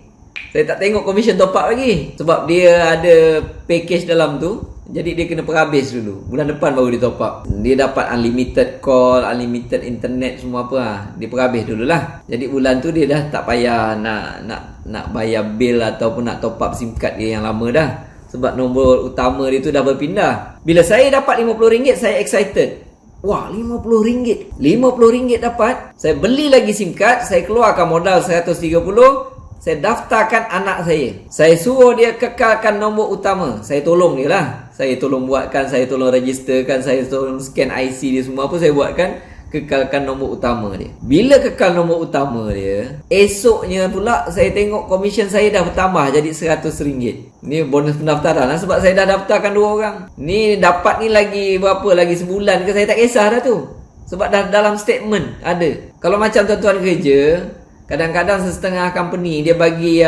[SPEAKER 1] saya tak tengok komisen top up lagi, sebab dia ada package dalam tu. Jadi dia kena perhabis dulu, bulan depan baru dia top up. Dia dapat unlimited call, unlimited internet, semua apa lah. Dia perhabis dululah. Jadi bulan tu dia dah tak payah nak bayar bil ataupun nak top up SIM card dia yang lama dah, sebab nombor utama dia tu dah berpindah. Bila saya dapat RM50, saya excited. Wah, RM50, RM50 dapat. Saya beli lagi SIM card, saya keluarkan modal 130. Saya daftarkan anak saya. Saya suruh dia kekalkan nombor utama. Saya tolong dia lah. Saya tolong buatkan, saya tolong registerkan, saya tolong scan IC dia, semua apa saya buatkan. Kekalkan nombor utama dia. Bila kekal nombor utama dia, esoknya pula saya tengok komisen saya dah bertambah jadi RM100. Ni bonus pendaftaran lah, sebab saya dah daftarkan 2 orang. Ni dapat ni lagi berapa? Lagi sebulan ke, saya tak kisah dah tu. Sebab dah dalam statement ada. Kalau macam tuan-tuan kerja, kadang-kadang setengah company dia bagi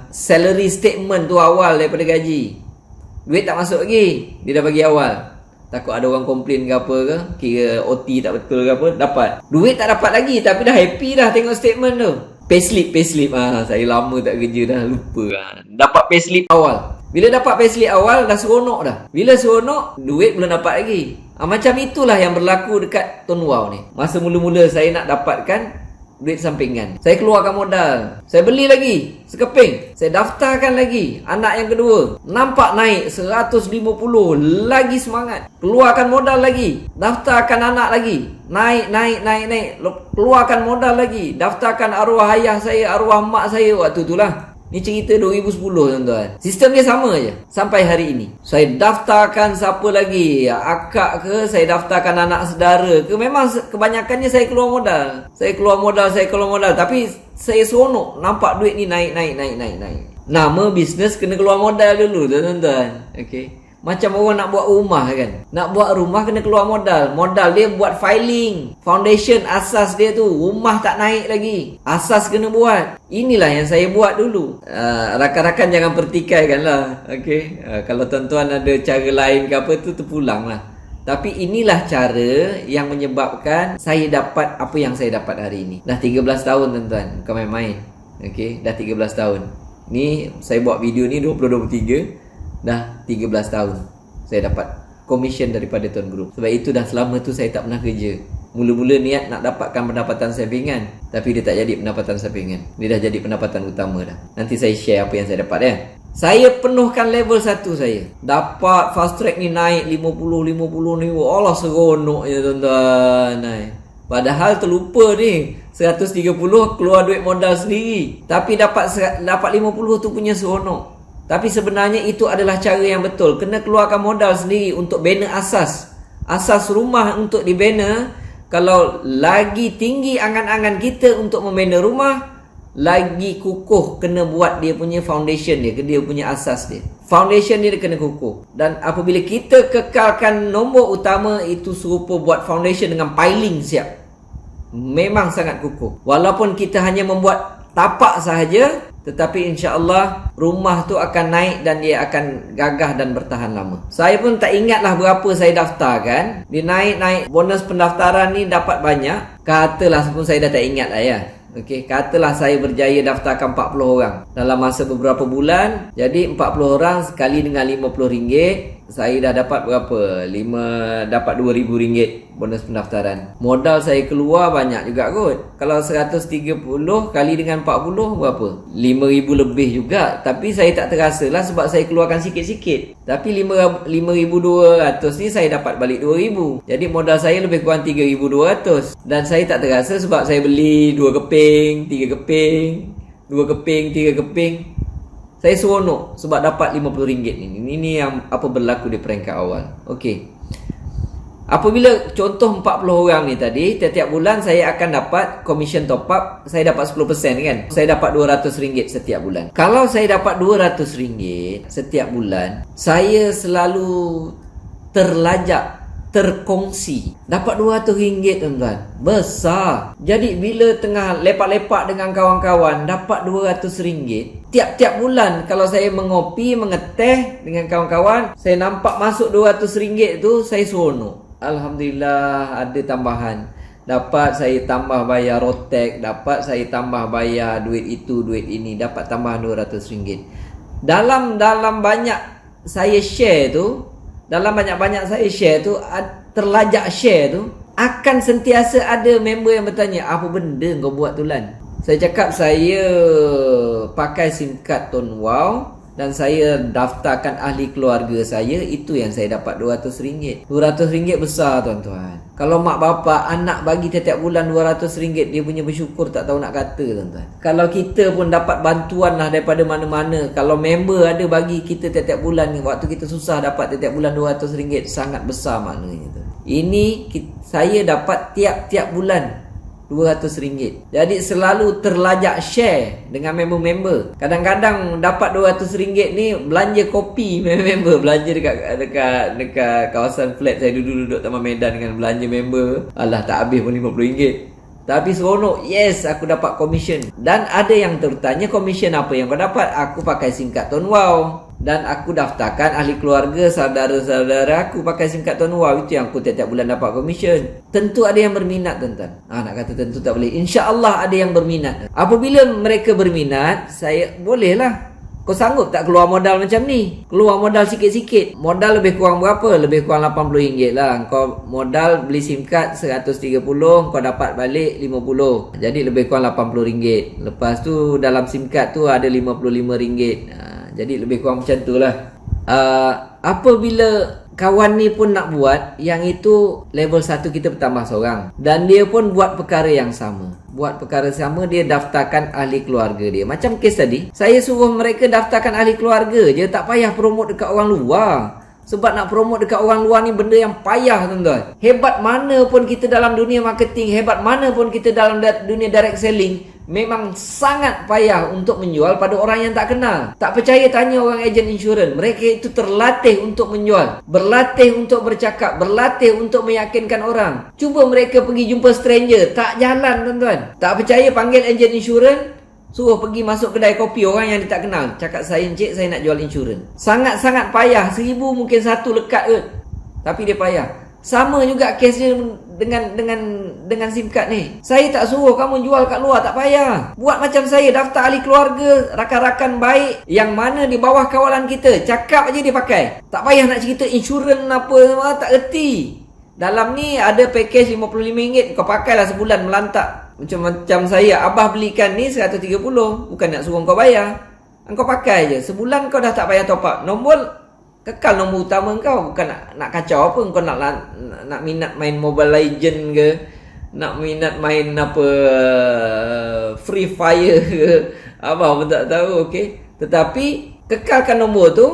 [SPEAKER 1] salary statement tu awal daripada gaji. Duit tak masuk lagi, dia dah bagi awal. Takut ada orang komplain ke apa ke, kira OT tak betul ke apa, dapat. Duit tak dapat lagi, tapi dah happy dah tengok statement tu. Payslip. Saya lama tak kerja dah, lupa lah. Dapat payslip awal. Bila dapat payslip awal, dah seronok dah. Bila seronok, duit belum dapat lagi. Macam itulah yang berlaku dekat Tuan Wow ni. Masa mula-mula saya nak dapatkan duit sampingan, saya keluarkan modal, saya beli lagi sekeping, saya daftarkan lagi anak yang kedua, nampak naik 150, lagi semangat, keluarkan modal lagi, daftarkan anak lagi, naik, keluarkan modal lagi, daftarkan arwah ayah saya, arwah mak saya waktu itulah. Ni cerita 2010 tuan-tuan. Sistem dia sama je sampai hari ini. Saya daftarkan siapa lagi, akak ke, saya daftarkan anak saudara ke. Memang kebanyakannya saya keluar modal. Saya keluar modal. Tapi saya seronok nampak duit ni naik. Nama bisnes kena keluar modal dulu tuan-tuan. Okey. Macam orang nak buat rumah kan. Nak buat rumah kena keluar modal. Modal dia buat filing, foundation, asas dia tu. Rumah tak naik lagi, asas kena buat. Inilah yang saya buat dulu. Rakan-rakan jangan pertikaikan lah. Okay? Kalau tuan-tuan ada cara lain ke apa tu, terpulang lah. Tapi inilah cara yang menyebabkan saya dapat apa yang saya dapat hari ini. Dah 13 tahun tuan-tuan, bukan main-main. Okay? Dah 13 tahun. Ni saya buat video ni 2023. Dah 13 tahun saya dapat komisen daripada Tuan Group. Sebab itu dah selama tu saya tak pernah kerja. Mula-mula niat nak dapatkan pendapatan sampingan, tapi dia tak jadi pendapatan sampingan. Dia dah jadi pendapatan utama dah. Nanti saya share apa yang saya dapat ya. Saya penuhkan level 1 saya. Dapat fast track ni naik 50 ni. Allah seronoknya tuan-tuan. Padahal terlupa ni 130 keluar duit modal sendiri, tapi dapat 50 tu punya seronok. Tapi sebenarnya itu adalah cara yang betul. Kena keluarkan modal sendiri untuk bina asas. Asas rumah untuk dibina. Kalau lagi tinggi angan-angan kita untuk membina rumah, lagi kukuh kena buat dia punya foundation dia punya asas dia. Foundation dia kena kukuh. Dan apabila kita kekalkan nombor utama, itu serupa buat foundation dengan piling siap. Memang sangat kukuh. Walaupun kita hanya membuat tapak sahaja, tetapi insya-Allah rumah tu akan naik dan dia akan gagah dan bertahan lama. Saya pun tak ingatlah berapa saya daftarkan. Dia naik bonus pendaftaran ni dapat banyak. Katalah pun saya dah tak ingat lah ya. Okey, katalah saya berjaya daftarkan 40 orang dalam masa beberapa bulan. Jadi 40 orang sekali dengan RM50, saya dah dapat berapa? Dapat RM2,000 bonus pendaftaran. Modal saya keluar banyak juga kot. Kalau 130 kali dengan 40 berapa? RM5,000 lebih juga. Tapi saya tak terasa lah sebab saya keluarkan sikit-sikit. Tapi RM5,200 ni saya dapat balik RM2,000. Jadi modal saya lebih kurang RM3,200. Dan saya tak terasa sebab saya beli 2 keping, 3 keping, 2 keping, 3 keping. Saya seronok sebab dapat RM50 ni. Ini yang apa berlaku di peringkat awal. Okey. Apabila contoh 40 orang ni tadi, tiap-tiap bulan saya akan dapat commission top up. Saya dapat 10% kan. Saya dapat RM200 setiap bulan. Kalau saya dapat RM200 setiap bulan, saya selalu terlajak terkongsi. Dapat RM200 tuan-tuan. Besar. Jadi bila tengah lepak-lepak dengan kawan-kawan dapat RM200. Tiap-tiap bulan kalau saya mengopi, mengeteh dengan kawan-kawan, saya nampak masuk RM200 tu, saya seronok. Alhamdulillah ada tambahan. Dapat saya tambah bayar rotek, dapat saya tambah bayar duit itu, duit ini, dapat tambahan RM200. Dalam banyak saya share tu, dalam banyak-banyak saya share tu, terlajak share tu, akan sentiasa ada member yang bertanya, apa benda kau buat tu Lan? Saya cakap saya pakai SIM card Tone Wow dan saya daftarkan ahli keluarga saya, itu yang saya dapat RM200. RM200 besar tuan-tuan. Kalau mak bapak anak bagi setiap bulan RM200, dia punya bersyukur tak tahu nak kata tuan-tuan. Kalau kita pun dapat bantuan lah daripada mana-mana. Kalau member ada bagi kita setiap bulan ni, waktu kita susah dapat setiap bulan RM200, sangat besar maknanya tu. Ini saya dapat tiap-tiap bulan RM200. Jadi selalu terlajak share dengan member-member. Kadang-kadang dapat RM200 ni belanja kopi member, belanja dekat kawasan flat saya duduk Taman Medan dengan belanja member. Alah tak habis pun RM50. Tapi seronok, yes aku dapat komisen. Dan ada yang tertanya, komisen apa yang kau dapat? Aku pakai SIM card Tone Wow dan aku daftarkan ahli keluarga, saudara-saudara aku pakai SIM card Tone Wow. Itu yang aku tiap-tiap bulan dapat komisen. Tentu ada yang berminat tuan-tuan. Nak kata tentu tak boleh. InsyaAllah ada yang berminat. Apabila mereka berminat, saya bolehlah. Kau sanggup tak keluar modal macam ni? Keluar modal sikit-sikit. Modal lebih kurang berapa? Lebih kurang RM80 lah. Kau modal beli SIM card 130, kau dapat balik 50. Jadi lebih kurang RM80. Lepas tu dalam SIM card tu ada RM55. Jadi lebih kurang macam tu lah. Apabila kawan ni pun nak buat, yang itu level 1 kita bertambah seorang. Dan dia pun buat perkara yang sama. Dia daftarkan ahli keluarga dia. Macam kes tadi, saya suruh mereka daftarkan ahli keluarga je. Tak payah promote dekat orang luar. Sebab nak promote dekat orang luar ni benda yang payah tuan-tuan. Hebat mana pun kita dalam dunia marketing, hebat mana pun kita dalam dunia direct selling, memang sangat payah untuk menjual pada orang yang tak kenal. Tak percaya tanya orang ejen insurans. Mereka itu terlatih untuk menjual, berlatih untuk bercakap, berlatih untuk meyakinkan orang. Cuba mereka pergi jumpa stranger, tak jalan tuan-tuan. Tak percaya panggil ejen insurans, suruh pergi masuk kedai kopi orang yang dia tak kenal. Cakap saya encik, saya nak jual insurans. Sangat-sangat payah. 1000 mungkin satu lekat kot. Tapi dia payah. Sama juga kesnya dengan SIM card ni. Saya tak suruh kamu jual kat luar, tak payah. Buat macam saya, daftar ahli keluarga, rakan-rakan baik yang mana di bawah kawalan kita. Cakap aja dia pakai. Tak payah nak cerita insurans apa semua, tak erti. Dalam ni ada package RM55, kau pakailah sebulan melantak. Macam saya, abah belikan ni 130, bukan nak suruh kau bayar. Kau pakai je. Sebulan kau dah tak payah top up. Nombor kekal nombor utama kau. Bukan nak kacau apa. Kau nak minat main Mobile Legend ke, nak minat main apa Free Fire ke, abah pun tak tahu. Okay. Tetapi kekalkan nombor tu.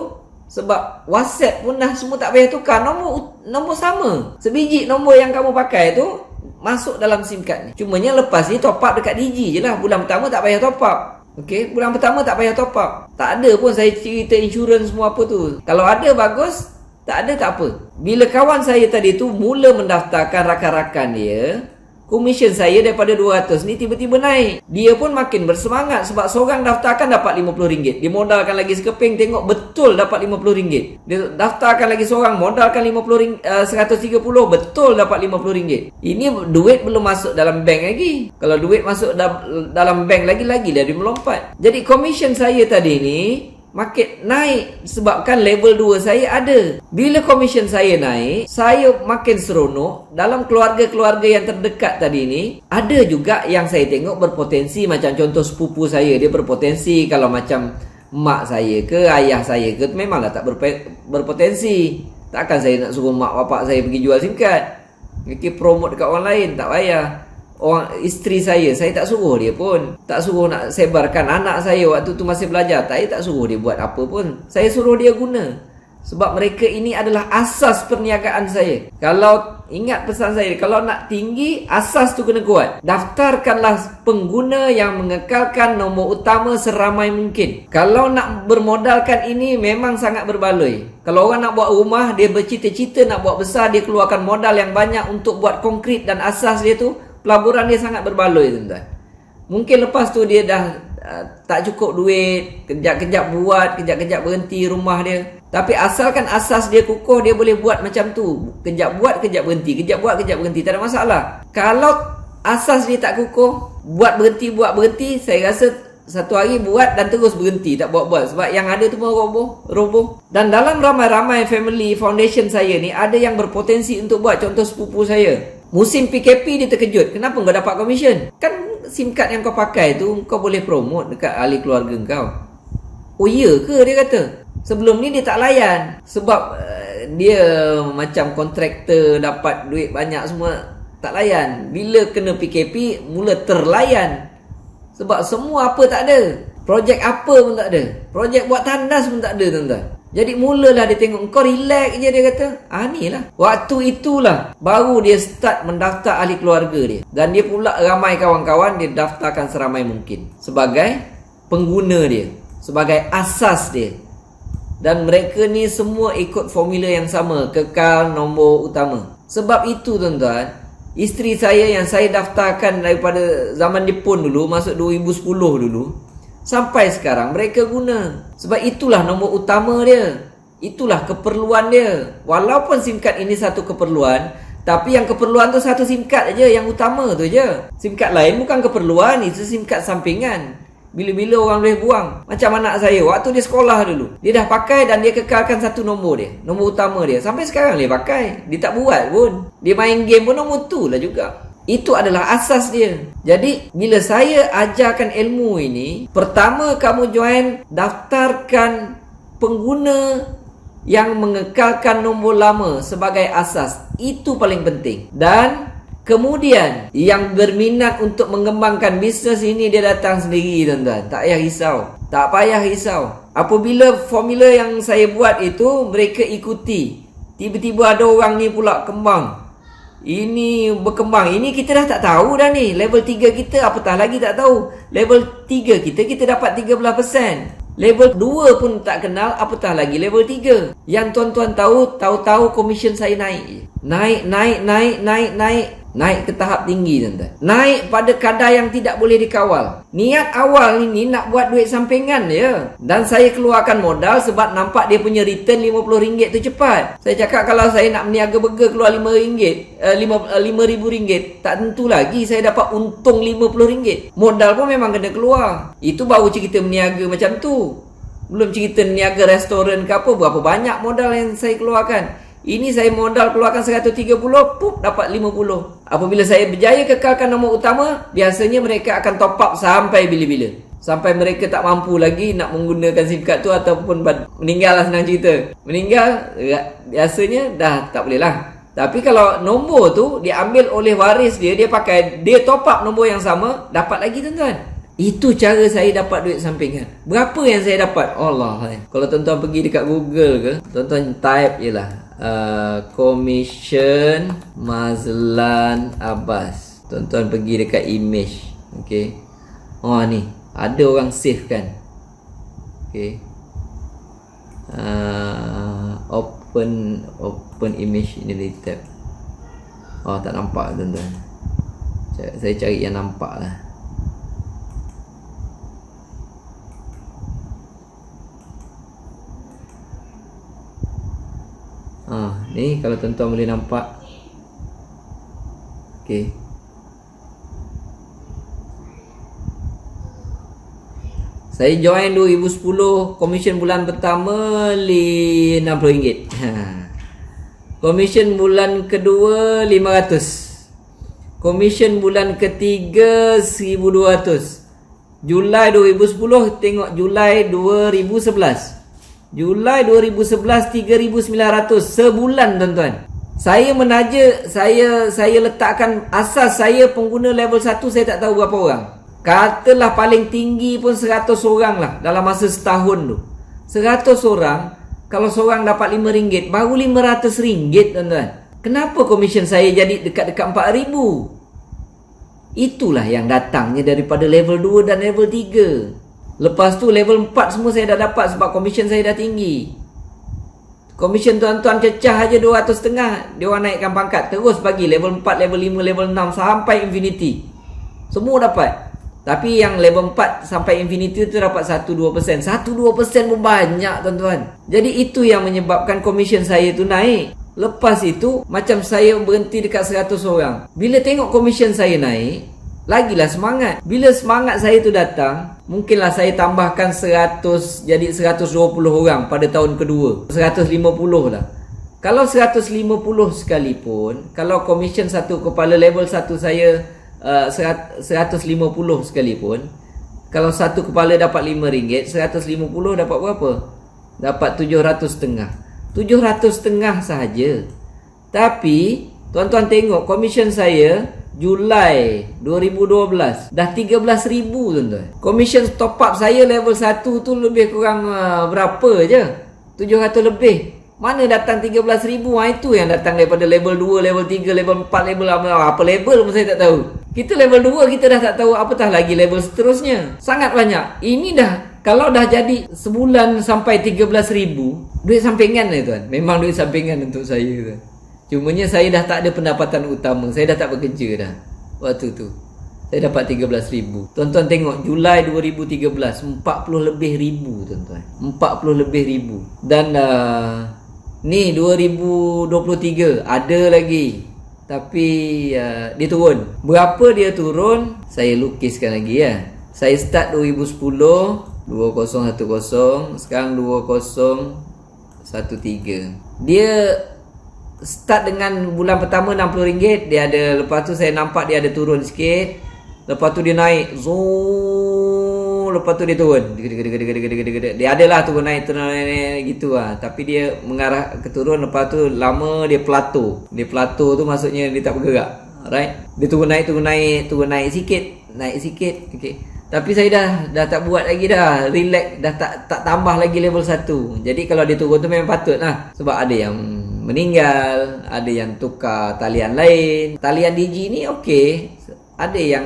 [SPEAKER 1] Sebab WhatsApp pun dah semua tak payah tukar. Nombor sama. Sebiji nombor yang kamu pakai tu masuk dalam SIM card ni. Cumanya lepas ni top up dekat Digi je lah. Bulan pertama tak payah top up. Okey, bulan pertama tak payah top up. Tak ada pun saya cerita insurans semua apa tu. Kalau ada bagus, tak ada tak apa. Bila kawan saya tadi tu mula mendaftarkan rakan-rakan dia, komisen saya daripada 200 ni tiba-tiba naik. Dia pun makin bersemangat sebab seorang daftarkan dapat RM50. Dia modalkan lagi sekeping, tengok betul dapat RM50. Dia daftarkan lagi seorang, modalkan RM130, betul dapat RM50. Ini duit belum masuk dalam bank lagi. Kalau duit masuk dalam bank lagi dia melompat. Jadi komisen saya tadi ni makin naik sebabkan level 2 saya ada. Bila komisen saya naik, saya makin seronok. Dalam keluarga-keluarga yang terdekat tadi ni, ada juga yang saya tengok berpotensi. Macam contoh sepupu saya, dia berpotensi. Kalau macam mak saya ke ayah saya ke, memanglah tak berpotensi. Takkan saya nak suruh mak bapak saya pergi jual SIM card. Mereka promote dekat orang lain, tak payah. Orang isteri saya tak suruh dia pun. Tak suruh nak sebarkan. Anak saya waktu tu masih belajar, saya tak suruh dia buat apa pun. Saya suruh dia guna. Sebab mereka ini adalah asas perniagaan saya. Kalau ingat pesan saya, kalau nak tinggi, asas tu kena kuat. Daftarkanlah pengguna yang mengekalkan nombor utama seramai mungkin. Kalau nak bermodalkan ini memang sangat berbaloi. Kalau orang nak buat rumah, dia bercita-cita nak buat besar, dia keluarkan modal yang banyak untuk buat konkrit dan asas dia tu, pelaburan dia sangat berbaloi, tuan-tuan. Mungkin lepas tu dia dah tak cukup duit, kejap-kejap buat, kejap-kejap berhenti rumah dia. Tapi asalkan asas dia kukuh, dia boleh buat macam tu. Kejap buat, kejap berhenti, kejap buat, kejap berhenti, tak ada masalah. Kalau asas dia tak kukuh, buat berhenti, saya rasa satu hari buat dan terus berhenti, tak buat-buat. Sebab yang ada tu pun roboh. Dan dalam ramai-ramai family foundation saya ni, ada yang berpotensi untuk buat. Contoh sepupu saya, musim PKP dia terkejut. Kenapa kau dapat komisen? Kan SIM card yang kau pakai tu kau boleh promote dekat ahli keluarga kau. Oh iya ke, dia kata. Sebelum ni dia tak layan. Sebab dia macam kontraktor, dapat duit banyak semua, tak layan. Bila kena PKP, mula terlayan. Sebab semua apa tak ada. Projek apa pun tak ada. Projek buat tandas pun tak ada, tuan-tuan. Jadi mulalah dia tengok, kau relax je, dia kata. Ni lah. Waktu itulah baru dia start mendaftar ahli keluarga dia. Dan dia pula ramai kawan-kawan, dia daftarkan seramai mungkin. Sebagai pengguna dia. Sebagai asas dia. Dan mereka ni semua ikut formula yang sama. Kekal nombor utama. Sebab itu, tuan-tuan, isteri saya yang saya daftarkan daripada zaman Jepun dulu, masuk 2010 dulu, sampai sekarang mereka guna. Sebab itulah nombor utama dia. Itulah keperluan dia. Walaupun SIM card ini satu keperluan, tapi yang keperluan tu satu SIM card aja, yang utama tu je. SIM card lain bukan keperluan, itu SIM card sampingan. Bila-bila orang boleh buang. Macam anak saya, waktu dia sekolah dulu, dia dah pakai dan dia kekalkan satu nombor dia, nombor utama dia. Sampai sekarang dia pakai. Dia tak buat pun. Dia main game pun nombor tu lah juga. Itu adalah asas dia. Jadi bila saya ajarkan ilmu ini, pertama kamu join, daftarkan pengguna yang mengekalkan nombor lama sebagai asas. Itu paling penting. Dan kemudian yang berminat untuk mengembangkan bisnes ini, dia datang sendiri, tuan-tuan. Tak payah risau. Tak payah risau. Apabila formula yang saya buat itu mereka ikuti, tiba-tiba ada orang ni pula kembang, ini berkembang, ini kita dah tak tahu dah ni. Level 3 kita apatah lagi tak tahu. Level 3 kita dapat 13%. Level 2 pun tak kenal, apatah lagi level 3. Yang tuan-tuan tahu komisen saya naik. Naik ke tahap tinggi, tuan-tuan. Naik pada kadar yang tidak boleh dikawal. Niat awal ini nak buat duit sampingan je. Dan saya keluarkan modal sebab nampak dia punya return RM50 tu cepat. Saya cakap kalau saya nak meniaga burger keluar RM5, tak tentu lagi saya dapat untung RM50. Modal pun memang kena keluar. Itu baru cerita meniaga macam tu. Belum cerita meniaga restoran ke apa, berapa banyak modal yang saya keluarkan. Ini saya modal keluarkan 130, dapat 50. Apabila saya berjaya kekalkan nombor utama, biasanya mereka akan top up sampai bila-bila. Sampai mereka tak mampu lagi nak menggunakan SIM card tu, ataupun meninggal lah, senang cerita. Meninggal, biasanya dah tak boleh lah. Tapi kalau nombor tu diambil oleh waris dia, dia pakai, dia top up nombor yang sama, dapat lagi, tuan-tuan. Itu cara saya dapat duit sampingan. Berapa yang saya dapat? Allah. Kalau tuan-tuan pergi dekat Google ke, tuan-tuan type je lah, komisen Mazlan Abbas. Tuan-tuan pergi dekat image. Okay. Ni ada orang save kan. Okay. Open image ini di tab. Tak nampak, tuan-tuan. Saya cari yang nampak lah. Ni kalau tuan-tuan boleh nampak. Okey. Saya join 2010, komisen bulan pertama RM60. Komisen bulan kedua RM500. Komisen bulan ketiga RM1,200. Julai 2010 tengok Julai 2011. Julai 2011 3,900 sebulan, tuan-tuan. Saya menaja, saya letakkan asas saya pengguna level 1, saya tak tahu berapa orang. Katalah paling tinggi pun 100 orang lah dalam masa setahun tu. 100 orang Kalau seorang dapat RM5, baru RM500, tuan-tuan. Kenapa komisen saya jadi dekat-dekat RM4,000? Itulah yang datangnya daripada level 2 dan level 3. Lepas tu level 4 semua saya dah dapat sebab komisen saya dah tinggi. Komisen tuan-tuan cecah aja 200.5, dia orang naikkan pangkat, terus bagi level 4, level 5, level 6 sampai infinity. Semua dapat. Tapi yang level 4 sampai infinity tu dapat 1-2%. 1-2% pun banyak, tuan-tuan. Jadi itu yang menyebabkan komisen saya tu naik. Lepas itu macam saya berhenti dekat 100 orang. Bila tengok komisen saya naik, lagilah semangat. Bila semangat saya tu datang, mungkinlah saya tambahkan 100 jadi 120 orang pada tahun kedua. 150 lah. Kalau 150 sekalipun, kalau komisen satu kepala level 1 saya 150 sekalipun, kalau satu kepala dapat RM5, 150 dapat berapa? Dapat 700.5. 700.5 sahaja. Tapi tuan-tuan tengok komisen saya Julai 2012 dah 13,000, tuan-tuan. Komisen top up saya level 1 tu lebih kurang berapa je? 700 lebih. Mana datang 13,000? Itu yang datang daripada level 2, level 3, level 4, level apa level pun saya tak tahu. Kita level 2 kita dah tak tahu, apatah lagi level seterusnya. Sangat banyak. Ini dah, kalau dah jadi sebulan sampai 13,000, duit sampingan lah, tuan. Memang duit sampingan untuk saya, tuan. Cumanya saya dah tak ada pendapatan utama. Saya dah tak bekerja dah waktu tu. Saya dapat 13,000. Tuan-tuan tengok Julai 2013 40 lebih ribu, tuan-tuan. 40 lebih ribu. Dan ni 2023 ada lagi. Tapi dia turun. Berapa dia turun? Saya lukiskan lagi ya. Saya start 2010 2010, sekarang 2013. Dia start dengan bulan pertama RM60, dia ada, lepas tu saya nampak dia ada turun sikit. Lepas tu dia naik, lepas tu dia turun. Dia adalah turun naik gitu lah. Tapi dia mengarah ke turun, lepas tu lama dia plateau. Dia plateau tu maksudnya dia tak bergerak. Alright. Dia turun naik sikit, okey. Tapi saya dah tak buat lagi dah. Relax, dah tak tambah lagi level 1. Jadi kalau dia turun tu memang patut lah. Sebab ada yang meninggal, ada yang tukar talian lain. Talian Digi ni okey. Ada yang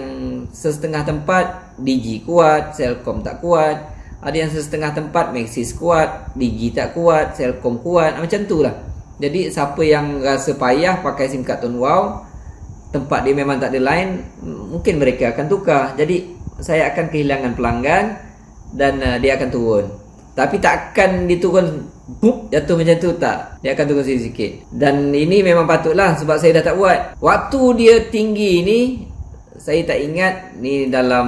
[SPEAKER 1] setengah tempat Digi kuat, Celcom tak kuat. Ada yang setengah tempat Maxis kuat, Digi tak kuat, Celcom kuat. Macam tu lah. Jadi siapa yang rasa payah pakai SIM card Tone Wow, tempat dia memang tak ada line, mungkin mereka akan tukar. Jadi saya akan kehilangan pelanggan dan dia akan turun. Tapi tak akan diturun jatuh macam tu, tak. Dia akan turun sikit-sikit. Dan ini memang patutlah sebab saya dah tak buat. Waktu dia tinggi ni, saya tak ingat ni dalam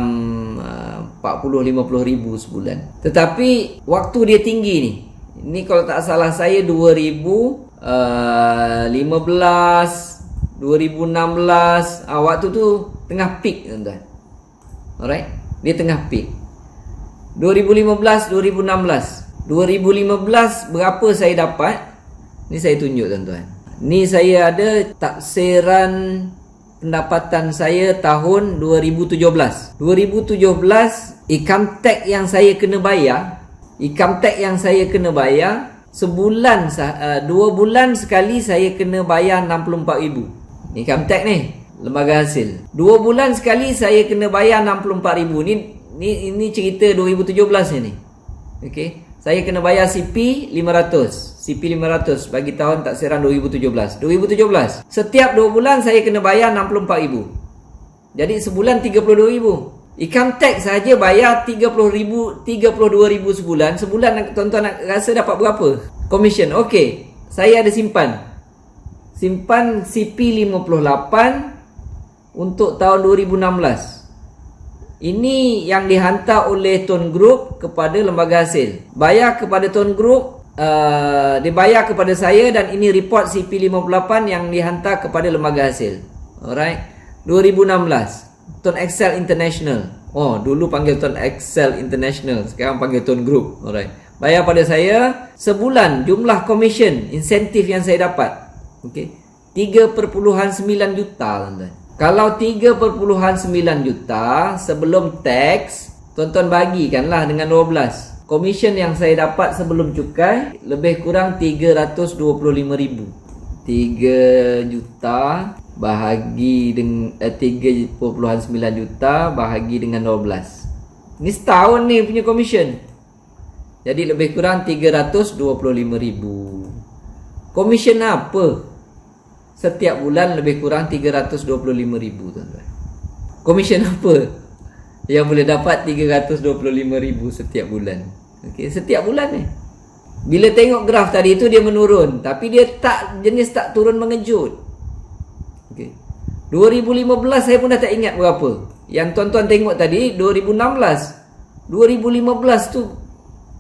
[SPEAKER 1] 40-50 ribu sebulan. Tetapi waktu dia tinggi ni kalau tak salah saya 2015, 2016, waktu tu tengah peak, tuan-tuan. Alright, dia tengah peak. 2015, 2016. 2015 berapa saya dapat? Ni saya tunjuk, tuan-tuan. Ni saya ada taksiran pendapatan saya tahun 2017. 2017 income tax yang saya kena bayar, sebulan 2 bulan sekali saya kena bayar 64,000. Income tax ni, lembaga hasil. 2 bulan sekali saya kena bayar 64,000. Ni cerita 2017 ni. Okey. Saya kena bayar CP 500 bagi tahun taksiran 2017. Setiap 2 bulan saya kena bayar 64,000. Jadi sebulan 32,000. Income tax saja bayar 32,000 sebulan. Sebulan tuan-tuan nak rasa dapat berapa? Commission. Okey. Saya ada simpan CP 58 untuk tahun 2016. Ini yang dihantar oleh Tone Group kepada lembaga hasil. Bayar kepada Tone Group, dibayar kepada saya, dan ini report CP58 yang dihantar kepada lembaga hasil. Alright. 2016 Tone Excel International. Dulu panggil Tone Excel International, sekarang panggil Tone Group. Alright. Bayar pada saya sebulan jumlah commission insentif yang saya dapat. Okey. 3.9 juta, tuan-tuan. Kalau 3.9 juta sebelum tax, tuan-tuan bagikanlah dengan 12. komisen yang saya dapat sebelum cukai lebih kurang 325,000. 3 juta bahagi dengan 3.9 juta bahagi dengan 12. Ini setahun ni punya komisen. Jadi lebih kurang 325,000. Komisen apa? Setiap bulan lebih kurang 325,000, tuan-tuan. Komisen apa yang boleh dapat 325,000 setiap bulan? Okey, setiap bulan ni. Bila tengok graf tadi tu dia menurun, tapi dia tak turun mengejut. Okey. 2015 saya pun dah tak ingat berapa. Yang tuan-tuan tengok tadi 2016. 2015 tu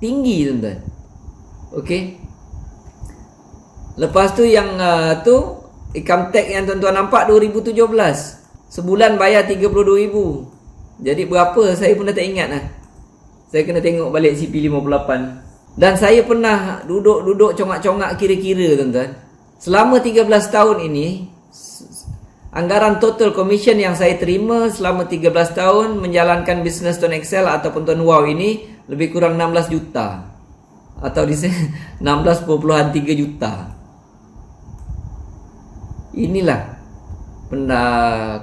[SPEAKER 1] tinggi, tuan-tuan. Okey. Lepas tu yang tu income tax yang tuan-tuan nampak 2017. Sebulan bayar 32,000. Jadi berapa saya pun dah tak ingat lah. Saya kena tengok balik CP58. Dan saya pernah duduk congak-congak kira-kira, tuan-tuan. Selama 13 tahun ini, anggaran total komisen yang saya terima selama 13 tahun menjalankan bisnes Tuan Excel ataupun Tuan Wow ini lebih kurang 16 juta. Atau di sini 16.3 juta. Inilah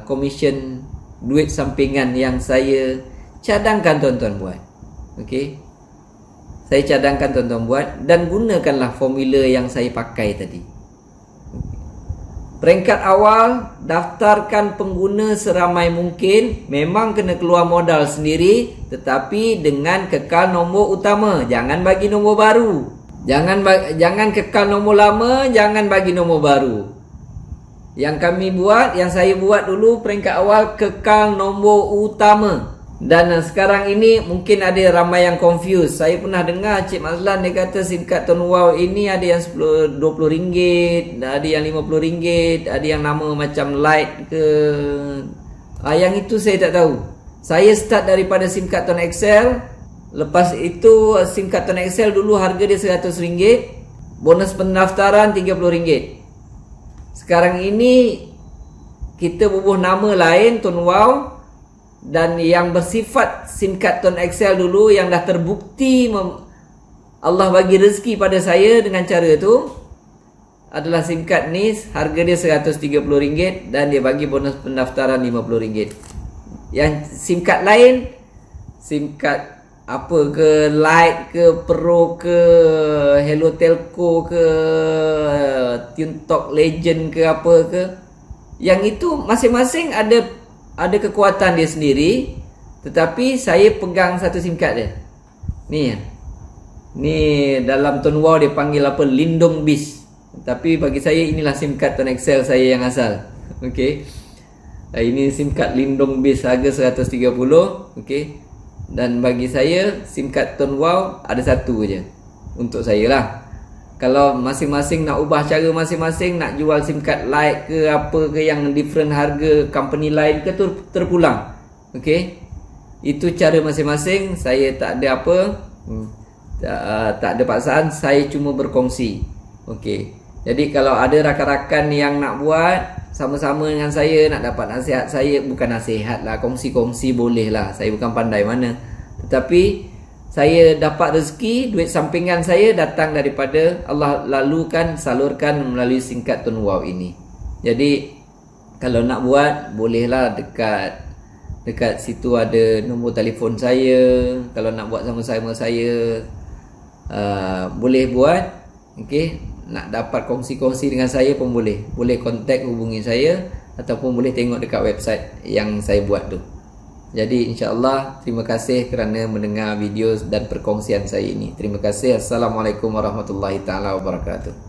[SPEAKER 1] komisen duit sampingan yang saya cadangkan tuan-tuan buat. Okey. Saya cadangkan tuan-tuan buat dan gunakanlah formula yang saya pakai tadi. Peringkat awal, daftarkan pengguna seramai mungkin. Memang kena keluar modal sendiri, tetapi dengan kekal nombor utama. Jangan bagi nombor baru. Jangan kekal nombor lama, jangan bagi nombor baru. Yang saya buat dulu peringkat awal kekal nombor utama. Dan sekarang ini mungkin ada ramai yang confused. Saya pernah dengar Cik Mazlan dia kata SIM card Tuan Wow ini ada yang RM20, ada yang RM50, ada yang nama macam Lite ke. Yang itu saya tak tahu. Saya start daripada SIM card Tuan Excel. Lepas itu SIM card Tuan Excel dulu harga dia RM100. Bonus pendaftaran RM30. Sekarang ini kita bubuh nama lain Tuan Wow. Dan yang bersifat SIM card Tuan Excel dulu yang dah terbukti Allah bagi rezeki pada saya dengan cara tu adalah SIM card ni, harga dia RM130 dan dia bagi bonus pendaftaran RM50. Yang SIM card lain, SIM card apa ke, Lite ke, Pro ke, Hello Telco ke, TuneTalk Legend ke, apa ke, yang itu masing-masing ada kekuatan dia sendiri. Tetapi saya pegang satu SIM card dia. Ni dalam Tuan Wow dia panggil apa, Lindung Bis. Tapi bagi saya inilah SIM card Tuan Excel saya yang asal. Okey. Ini SIM card Lindung Bis harga RM130. Okey. Dan bagi saya SIM card Tuan Wow ada satu je untuk saya lah. Kalau masing-masing nak ubah cara masing-masing, nak jual SIM card Lite ke apa ke yang different harga company lain ke, tu terpulang. Okey. Itu cara masing-masing. Saya tak ada apa, tak ada paksaan, saya cuma berkongsi. Okey. Jadi kalau ada rakan-rakan yang nak buat sama-sama dengan saya, nak dapat nasihat saya, bukan nasihat lah, kongsi-kongsi boleh lah. Saya bukan pandai mana. Tetapi saya dapat rezeki, duit sampingan saya datang daripada Allah, salurkan melalui SIM card Tuan Wow ini. Jadi kalau nak buat, bolehlah dekat situ ada nombor telefon saya. Kalau nak buat sama-sama saya, boleh buat. Okey, nak dapat kongsi-kongsi dengan saya pun boleh. Boleh kontak, hubungi saya, ataupun boleh tengok dekat website yang saya buat tu. Jadi insya-Allah, terima kasih kerana mendengar video dan perkongsian saya ini. Terima kasih. Assalamualaikum warahmatullahi taala wabarakatuh.